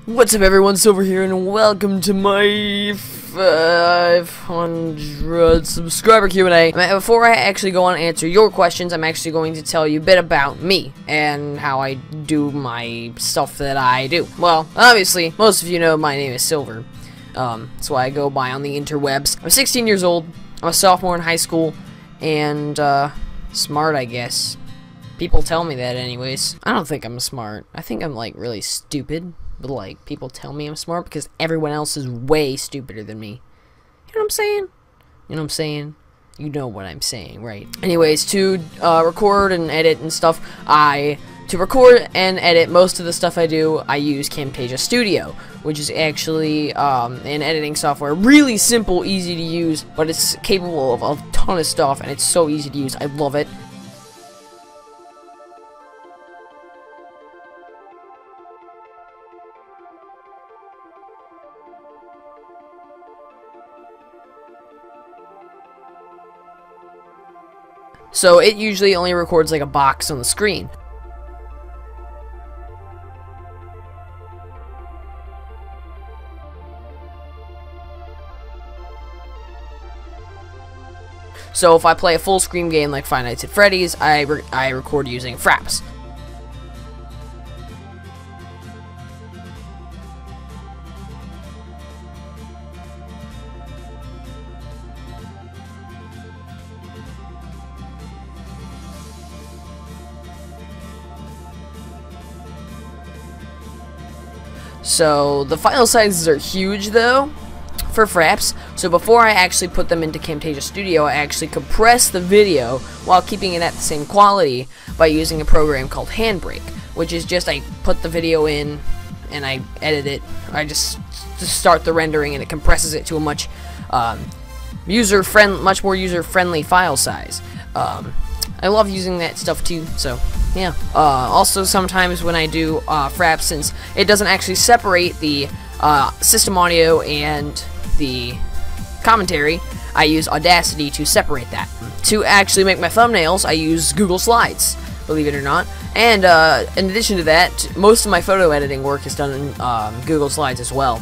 What's up everyone, Silver here, and welcome to my 500 subscriber Q&A. Before I actually go on and answer your questions, I'm actually going to tell you a bit about me, and how I do my stuff that I do. Well, obviously, most of you know my name is Silver. That's why I go by on the interwebs. I'm 16 years old, I'm a sophomore in high school, and smart, I guess. People tell me that anyways. I don't think I'm smart. I think I'm like really stupid. But like, people tell me I'm smart because everyone else is way stupider than me. You know what I'm saying? You know what I'm saying? You know what I'm saying, right? Anyways, to record and edit and stuff, to record and edit most of the stuff I do, I use Camtasia Studio, which is actually an editing software. Really simple, easy to use, but it's capable of a ton of stuff, and it's so easy to use. I love it. So it usually only records like a box on the screen. So if I play a full screen game like Five Nights at Freddy's, I record using Fraps. So the file sizes are huge though for Fraps, so before I actually put them into Camtasia Studio, I actually compress the video while keeping it at the same quality by using a program called Handbrake, which is just I put the video in and I edit it. I just start the rendering and it compresses it to a much more user-friendly file size. I love using that stuff too, so yeah. Also, sometimes when I do Fraps, since it doesn't actually separate the system audio and the commentary, I use Audacity to separate that. To actually make my thumbnails, I use Google Slides, believe it or not. And in addition to that, most of my photo editing work is done in Google Slides as well.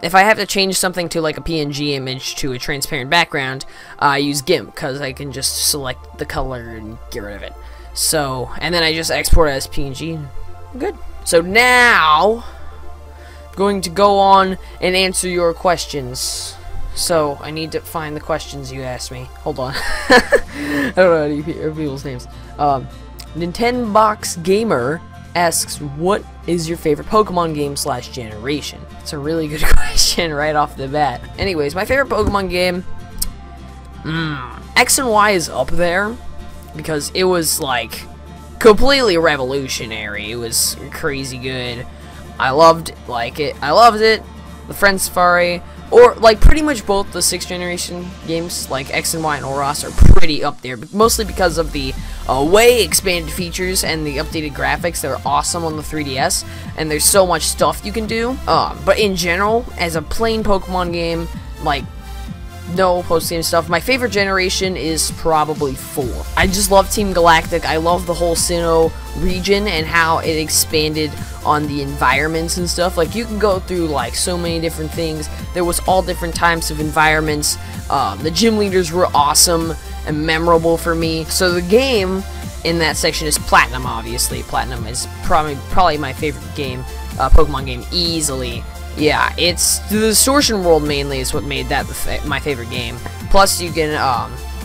If I have to change something to like a PNG image to a transparent background, I use GIMP because I can just select the color and get rid of it. So, and then I just export it as PNG. Good. So now, I'm going to go on and answer your questions. So, I need to find the questions you asked me. Hold on. I don't know how to hear people's names. Nintendobox Gamer asks, what is your favorite Pokemon game / generation? It's a really good question right off the bat. Anyways, my favorite Pokemon game, X and Y is up there because it was like completely revolutionary. It was crazy good. I loved it. I loved it. The Friend Safari, or like pretty much both the 6th generation games like X and Y and Oros are pretty up there, but mostly because of the way expanded features and the updated graphics. They're awesome on the 3DS, and there's so much stuff you can do. But in general, as a plain Pokemon game, like no post-game stuff, my favorite generation is probably 4. I just love Team Galactic. I love the whole Sinnoh region and how it expanded on the environments and stuff. Like, you can go through like so many different things. There was all different types of environments. The gym leaders were awesome and memorable for me. So the game in that section is Platinum, obviously. Platinum is probably my favorite game, Pokemon game, easily. Yeah, it's the Distortion World mainly is what made that my favorite game. Plus, you can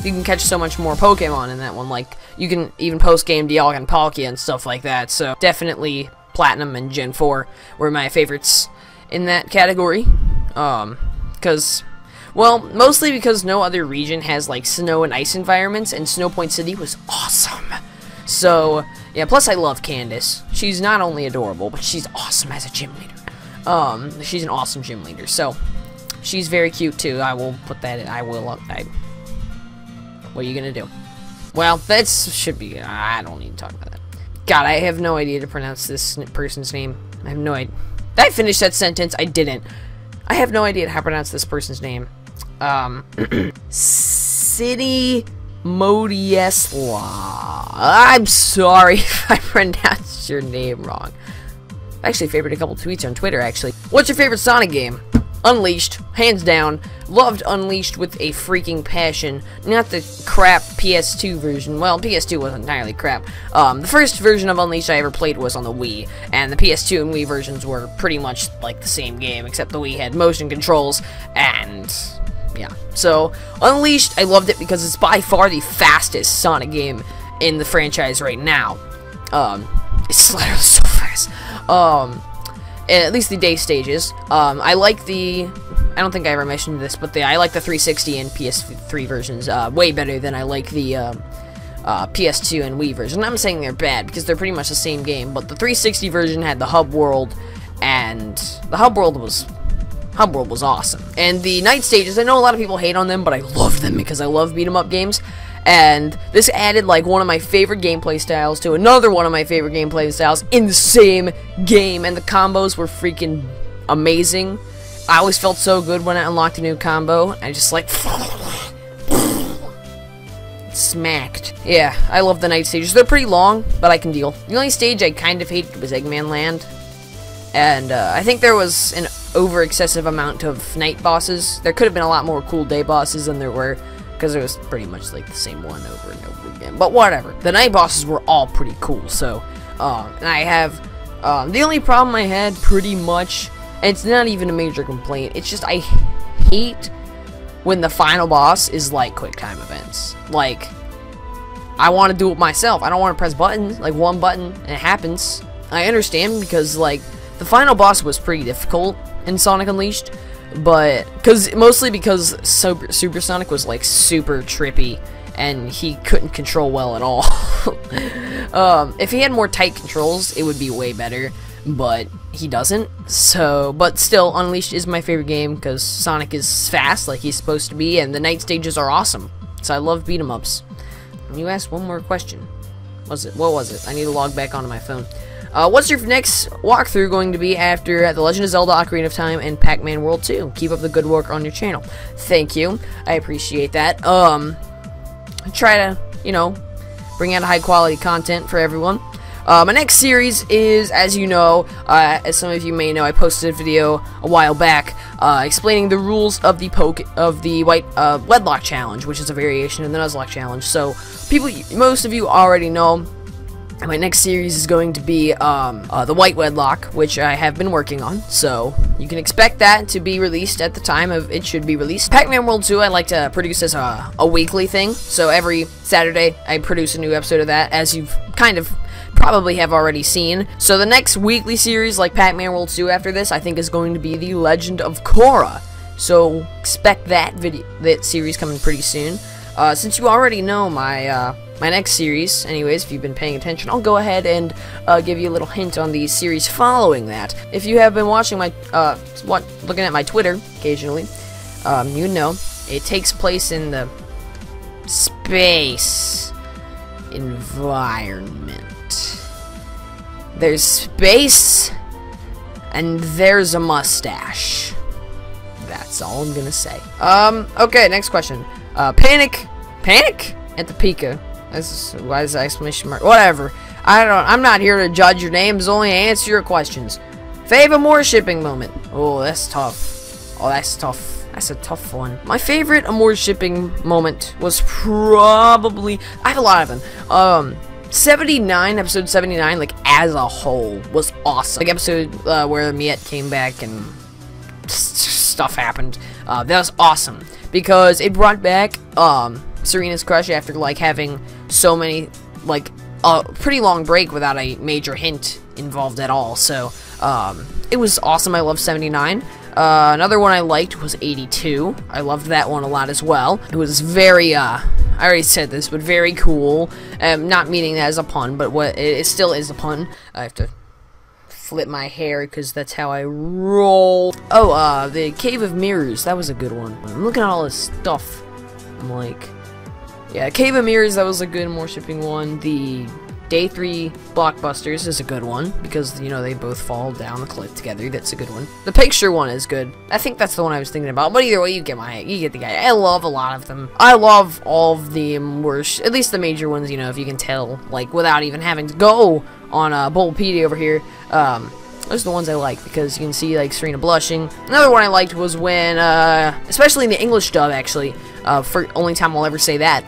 you can catch so much more Pokemon in that one. Like, you can even post-game Dialga and Palkia and stuff like that. So, definitely Platinum and Gen 4 were my favorites in that category. Because, well, mostly because no other region has, like, snow and ice environments, and Snow Point City was awesome. So, yeah, plus I love Candace. She's not only adorable, but she's awesome as a gym leader. She's an awesome gym leader, so she's very cute, too. I will put that in. What are you gonna do? Well, that should be... I don't need to talk about that. God, I have no idea to pronounce this person's name. I have no idea. Did I finish that sentence? I didn't. I have no idea how to pronounce this person's name. City Modiesla. I'm sorry if I pronounced your name wrong. I actually favored a couple tweets on Twitter, actually. What's your favorite Sonic game? Unleashed, hands down. Loved Unleashed with a freaking passion. Not the crap PS2 version. Well, PS2 wasn't entirely crap. The first version of Unleashed I ever played was on the Wii, and the PS2 and Wii versions were pretty much like the same game, except the Wii had motion controls, and yeah. So, Unleashed, I loved it because it's by far the fastest Sonic game in the franchise right now. It's literally so fast. At least the day stages. I like the... I don't think I ever mentioned this, but I like the 360 and PS3 versions way better than I like the PS2 and Wii version. I'm saying they're bad because they're pretty much the same game, but the 360 version had the hub world, and the hub world was awesome. And the night stages, I know a lot of people hate on them, but I love them because I love beat 'em up games. And this added like one of my favorite gameplay styles to another one of my favorite gameplay styles in the same game, and the combos were freaking amazing. I always felt so good when I unlocked a new combo. I just like smacked. Yeah, I love the night stages. They're pretty long, but I can deal. The only stage I kind of hated was Eggman Land, and I think there was an over excessive amount of night bosses. There could have been a lot more cool day bosses than there were, because it was pretty much like the same one over and over again. But whatever. The night bosses were all pretty cool. So, and I have, the only problem I had pretty much, and it's not even a major complaint, it's just I hate when the final boss is like quick time events. Like, I want to do it myself. I don't want to press buttons, like one button, and it happens. I understand because like, the final boss was pretty difficult in Sonic Unleashed. But, mostly because Super Sonic was, like, super trippy, and he couldn't control well at all. If he had more tight controls, it would be way better, but he doesn't. So, but still, Unleashed is my favorite game, because Sonic is fast, like he's supposed to be, and the night stages are awesome. So I love beat-em-ups. You asked one more question. What was it? I need to log back onto my phone. What's your next walkthrough going to be after The Legend of Zelda Ocarina of Time and Pac-Man World 2? Keep up the good work on your channel. Thank you. I appreciate that. I try to, you know, bring out high quality content for everyone. My next series is, as you know, as some of you may know, I posted a video a while back explaining the rules of the White Wedlock Challenge, which is a variation of the Nuzlocke Challenge. So, most of you already know. My next series is going to be the White Wedlock, which I have been working on, so you can expect that to be released at the time of it should be released. Pac-Man World 2 I like to produce as a weekly thing, so every Saturday I produce a new episode of that, as you've kind of probably have already seen. So the next weekly series, like Pac-Man World 2 after this, I think is going to be The Legend of Korra. So expect that series coming pretty soon. Since you already know my next series, anyways, if you've been paying attention, I'll go ahead and give you a little hint on the series following that. If you have been watching my, looking at my Twitter occasionally, you know, it takes place in the space environment. There's space, and there's a mustache. That's all I'm gonna say. Okay, next question. Panic at the Pika. Why is the exclamation mark? Whatever. I'm not here to judge your names, only answer your questions. Favorite Amore shipping moment. Oh, that's tough. Oh, that's tough. That's a tough one. My favorite Amore shipping moment was probably, I have a lot of them. Episode 79, like, as a whole, was awesome. Like, episode where Miette came back and stuff happened. That was awesome, because it brought back, Serena's crush after like having so many, like a pretty long break without a major hint involved at all. So it was awesome. I love 79. Another one I liked was 82. I loved that one a lot as well. It was very, I already said this, but very cool. Not meaning that as a pun, but what it still is a pun. I have to flip my hair because that's how I roll. Oh, the Cave of Mirrors. That was a good one. I'm looking at all this stuff. I'm like, yeah, Cave of Mirrors. That was a good, more shipping one. The Day 3 Blockbusters is a good one because, you know, they both fall down the cliff together. That's a good one. The picture one is good. I think that's the one I was thinking about. But either way, you get the guy. I love a lot of them. I love all of the worst, at least the major ones. You know, if you can tell, like without even having to go on Bulbapedia over here. Those are the ones I like because you can see like Serena blushing. Another one I liked was when, especially in the English dub, actually. For only time I'll ever say that.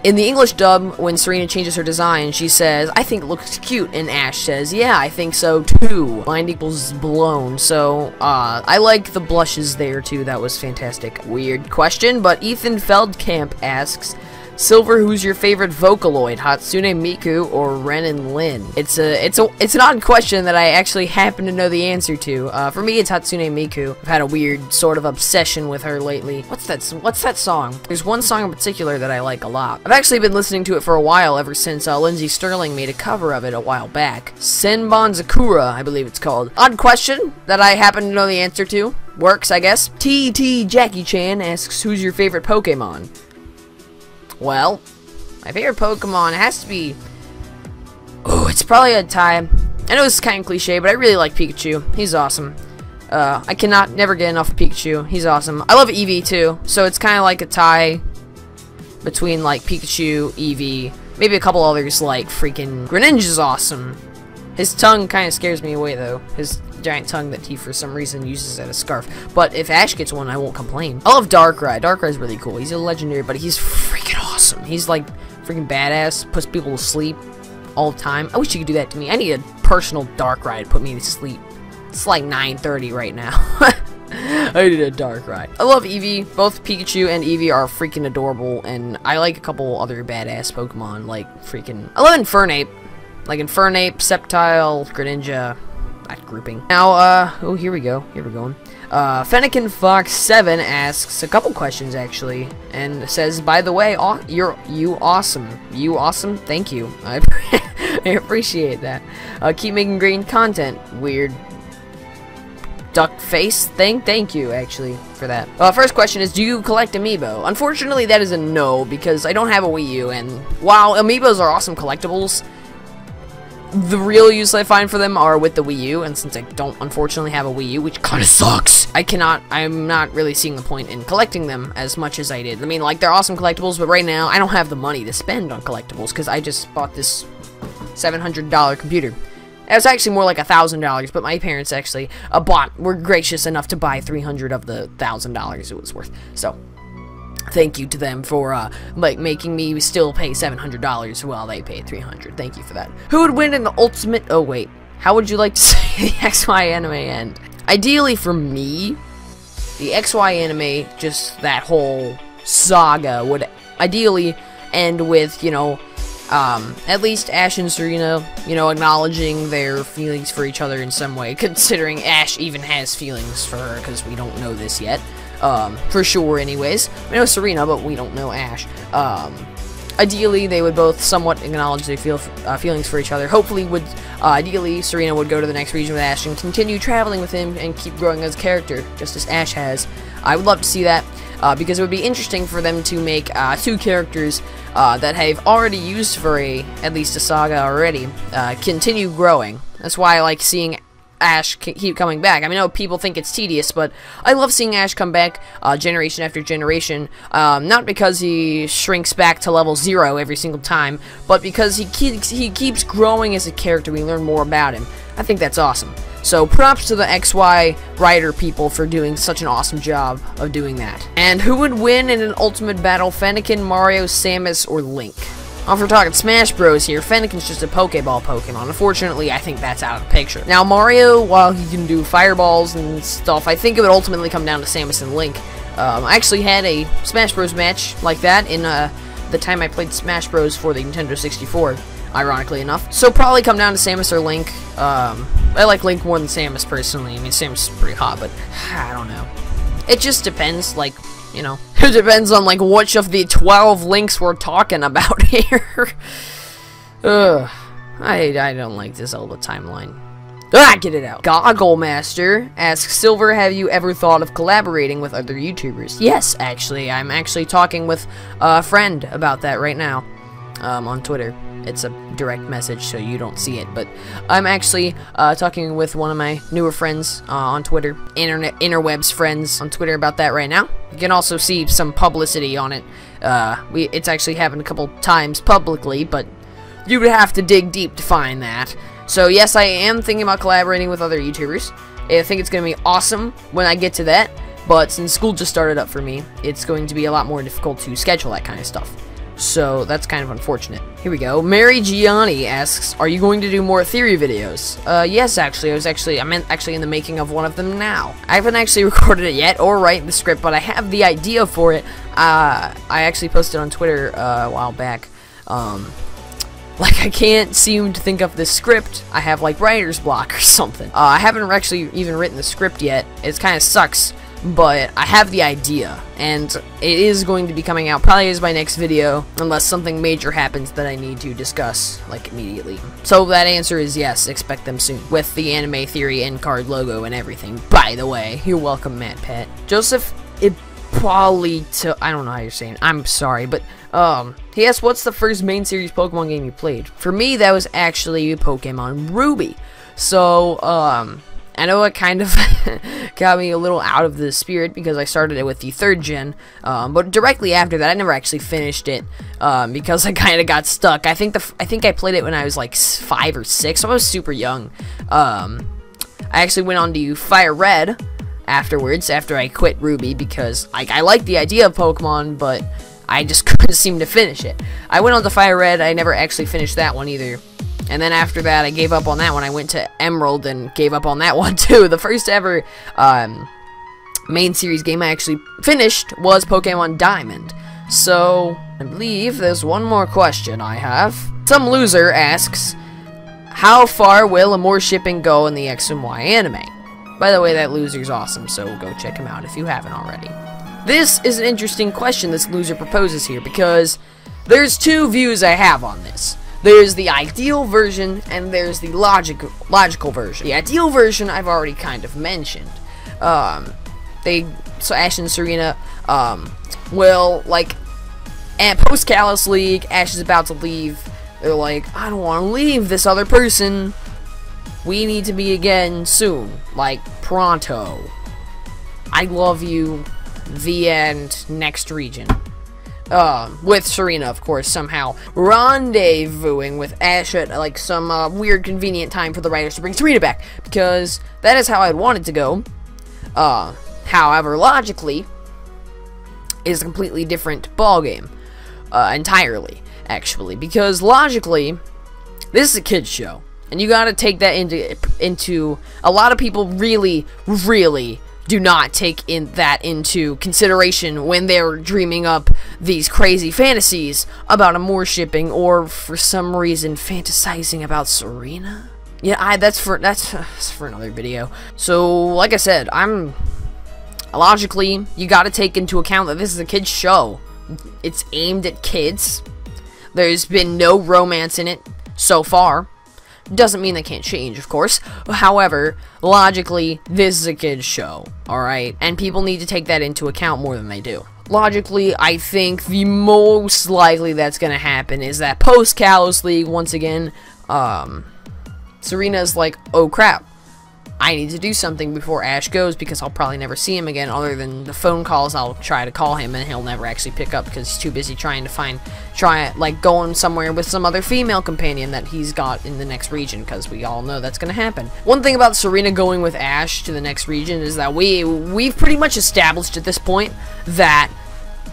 In the English dub, when Serena changes her design, she says, "I think it looks cute," and Ash says, "Yeah, I think so too." Mind equals blown. So I like the blushes there too. That was fantastic. Weird question, but Ethan Feldkamp asks, Silver, who's your favorite Vocaloid, Hatsune Miku or Ren and Lin? It's an odd question that I actually happen to know the answer to. For me, it's Hatsune Miku. I've had a weird sort of obsession with her lately. What's that song? There's one song in particular that I like a lot. I've actually been listening to it for a while, ever since Lindsey Sterling made a cover of it a while back. Senbon Zakura, I believe it's called. Odd question that I happen to know the answer to. Works, I guess. TT Jackie Chan asks, who's your favorite Pokemon? Well, my favorite Pokemon has to be... Oh, it's probably a tie. I know it's kind of cliche, but I really like Pikachu. He's awesome. I cannot never get enough of Pikachu. He's awesome. I love Eevee too, so it's kind of like a tie between like Pikachu, Eevee, maybe a couple others like freaking Greninja's awesome. His tongue kind of scares me away though. His giant tongue that he for some reason uses as a scarf. But if Ash gets one, I won't complain. I love Darkrai. Darkrai's really cool. He's a legendary, but he's freaking awesome. He's like freaking badass. Puts people to sleep all the time. I wish you could do that to me. I need a personal Darkrai to put me to sleep. It's like 9:30 right now. I need a Darkrai. I love Eevee. Both Pikachu and Eevee are freaking adorable, and I like a couple other badass Pokemon like freaking... I love Infernape. Like Infernape, Sceptile, Greninja, that grouping. Now, oh, here we go. Here we're going. Fennekin Fox 7 asks a couple questions actually, and says, "By the way, you awesome. You awesome. Thank you. I appreciate that. Keep making great content. Weird duck face thing. Thank you actually for that." First question is, do you collect Amiibo? Unfortunately, that is a no because I don't have a Wii U, and while Amiibos are awesome collectibles, the real use I find for them are with the Wii U, and since I don't unfortunately have a Wii U, which kinda sucks, I'm not really seeing the point in collecting them as much as I did. I mean, like, they're awesome collectibles, but right now, I don't have the money to spend on collectibles, because I just bought this $700 computer. It was actually more like $1,000, but my parents actually were gracious enough to buy $300 of the $1,000 it was worth, so... Thank you to them for, like, making me still pay $700 while they paid $300. Thank you for that. Who would win in the ultimate... Oh, wait. How would you like to see the XY anime end? Ideally, for me, the XY anime, just that whole saga, would ideally end with, you know, at least Ash and Serena, you know, acknowledging their feelings for each other in some way, considering Ash even has feelings for her, because we don't know this yet. For sure anyways. We know Serena, but we don't know Ash. Ideally, they would both somewhat acknowledge their feelings for each other. Hopefully, ideally, Serena would go to the next region with Ash and continue traveling with him and keep growing as a character, just as Ash has. I would love to see that, because it would be interesting for them to make two characters that have already used for at least a saga already, continue growing. That's why I like seeing Ash keep coming back. I mean, I know people think it's tedious, but I love seeing Ash come back generation after generation, not because he shrinks back to level 0 every single time, but because he keeps growing as a character. We learn more about him. I think that's awesome. So props to the XY writer people for doing such an awesome job of doing that. And who would win in an ultimate battle, Fennekin, Mario, Samus, or Link? If we're talking Smash Bros here, Fennekin's just a Pokeball Pokemon. Unfortunately, I think that's out of the picture. Now, Mario, while he can do fireballs and stuff, I think it would ultimately come down to Samus and Link. I actually had a Smash Bros match like that in the time I played Smash Bros for the Nintendo 64, ironically enough. So probably come down to Samus or Link. I like Link more than Samus personally. I mean, Samus is pretty hot, but I don't know. It just depends, like, you know, it depends on like which of the 12 Links we're talking about here. I don't like this Zelda timeline. Get it out. Goggle Master asks, Silver, have you ever thought of collaborating with other YouTubers? Yes, actually. I'm actually talking with a friend about that right now on Twitter. It's a direct message, so you don't see it, but I'm actually talking with one of my newer friends on Twitter, interwebs friends on Twitter about that right now. You can also see some publicity on it. It's actually happened a couple times publicly, but you would have to dig deep to find that. So yes, I am thinking about collaborating with other YouTubers. I think it's going to be awesome when I get to that, but since school just started up for me, it's going to be a lot more difficult to schedule that kind of stuff. So that's kind of unfortunate. Here we go. Mary Gianni asks, are you going to do more theory videos? Yes, actually. I'm actually in the making of one of them now. I haven't actually recorded it yet or written the script, but I have the idea for it. I actually posted on Twitter a while back. Like, I can't seem to think of the script. I have, like, writer's block or something. I haven't actually even written the script yet. It kind of sucks, but I have the idea, and it is going to be coming out probably as my next video, unless something major happens that I need to discuss, like, immediately. So that answer is yes, expect them soon, with the Anime Theory end card logo and everything. By the way, you're welcome, Matt Pet. Joseph Ippolito, I don't know how you're saying it. I'm sorry, but he asked, what's the first main series Pokemon game you played? For me, that was actually Pokemon Ruby. So, I know it kind of got me a little out of the spirit because I started it with the 3rd gen, but directly after that, I never actually finished it because I kind of got stuck. I think I played it when I was like 5 or 6, so I was super young. I actually went on to Fire Red afterwards, after I quit Ruby, because I liked the idea of Pokemon, but I just couldn't seem to finish it. I went on to Fire Red. I never actually finished that one either. And then after that, I gave up on that one. I went to Emerald and gave up on that one too. The first ever main series game I actually finished was Pokemon Diamond. So, I believe there's one more question I have. Some loser asks, how far will Amore shipping go in the X and Y anime? By the way, that loser's awesome, so go check him out if you haven't already. This is an interesting question this loser proposes here, because there's two views I have on this. There's the ideal version, and there's the logical version. The ideal version I've already kind of mentioned. So Ash and Serena, will, like, at post-Kalos League, Ash is about to leave. They're like, I don't want to leave this other person. We need to be again soon. Like, pronto. I love you. The end. Next region. With Serena, of course, somehow rendezvousing with Ash at, like, some, weird, convenient time for the writers to bring Serena back, because that is how I'd want it to go. However, logically, is a completely different ballgame. Entirely, actually, because logically, this is a kid's show, and you gotta take that into a lot of people really do not take that into consideration when they're dreaming up these crazy fantasies about Amore shipping, or for some reason fantasizing about Serena. Yeah, that's for another video. So, like I said, logically, you gotta take into account that this is a kid's show. It's aimed at kids. There's been no romance in it so far. Doesn't mean they can't change, of course. However, logically, this is a kid's show, alright? And people need to take that into account more than they do. Logically, I think the most likely that's gonna happen is that post-Kalos League, once again, Serena's like, oh crap, I need to do something before Ash goes, because I'll probably never see him again, other than the phone calls I'll try to call him, and he'll never actually pick up because he's too busy trying to going somewhere with some other female companion that he's got in the next region, because we all know that's gonna happen. One thing about Serena going with Ash to the next region is that we've pretty much established at this point that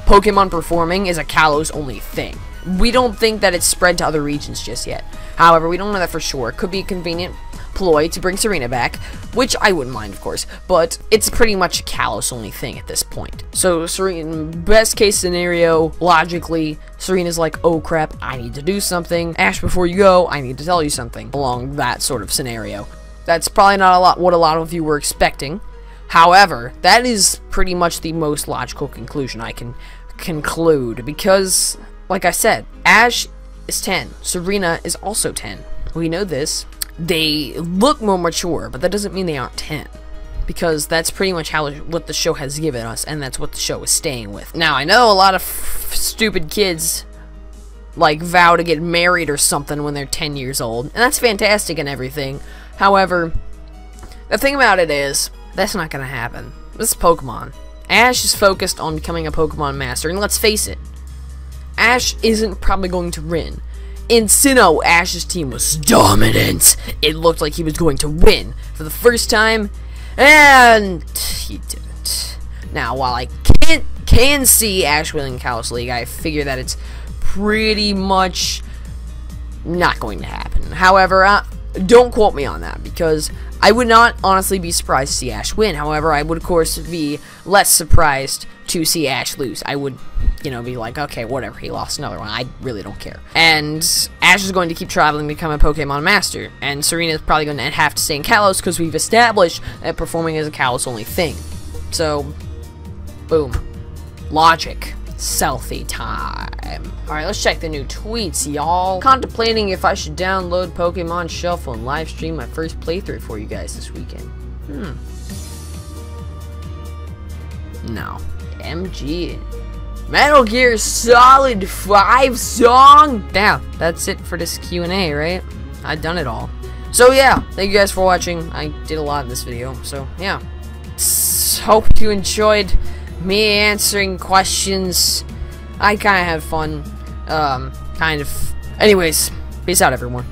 Pokemon performing is a Kalos only thing. We don't think that it's spread to other regions just yet. However, we don't know that for sure. It could be a convenient ploy to bring Serena back, which I wouldn't mind, of course, but it's pretty much a Kalos only thing at this point. So Serena, best case scenario, logically, Serena's like, oh crap, I need to do something. Ash, before you go, I need to tell you something, along that sort of scenario. That's probably not what a lot of you were expecting. However, that is pretty much the most logical conclusion I can conclude, because, like I said, Ash is 10, Serena is also 10. We know this. They look more mature, but that doesn't mean they aren't 10. Because that's pretty much what the show has given us, and that's what the show is staying with. Now, I know a lot of stupid kids, like, vow to get married or something when they're 10 years old, and that's fantastic and everything. However, the thing about it is, that's not gonna happen. This is Pokemon. Ash is focused on becoming a Pokemon master, and let's face it, Ash isn't probably going to win. In Sinnoh, Ash's team was dominant. It looked like he was going to win for the first time, and he didn't. Now, while I can see Ash winning Kalos League, I figure that it's pretty much not going to happen. However, don't quote me on that, because I would not honestly be surprised to see Ash win. However, I would, of course, be less surprised to see Ash lose. I would, you know, be like, okay, whatever, he lost another one. I really don't care. And Ash is going to keep traveling to become a Pokemon Master. And Serena is probably going to have to stay in Kalos, because we've established that performing as a Kalos only thing. So, boom. Logic. Selfie time. Alright, let's check the new tweets, y'all. Contemplating if I should download Pokemon Shuffle and live stream my first playthrough for you guys this weekend. No. MG. Metal Gear Solid 5 song! Yeah, that's it for this Q&A, right? I've done it all. So yeah, thank you guys for watching. I did a lot in this video, so yeah. Hope you enjoyed me answering questions. I kind of had fun. Kind of. Anyways, peace out, everyone.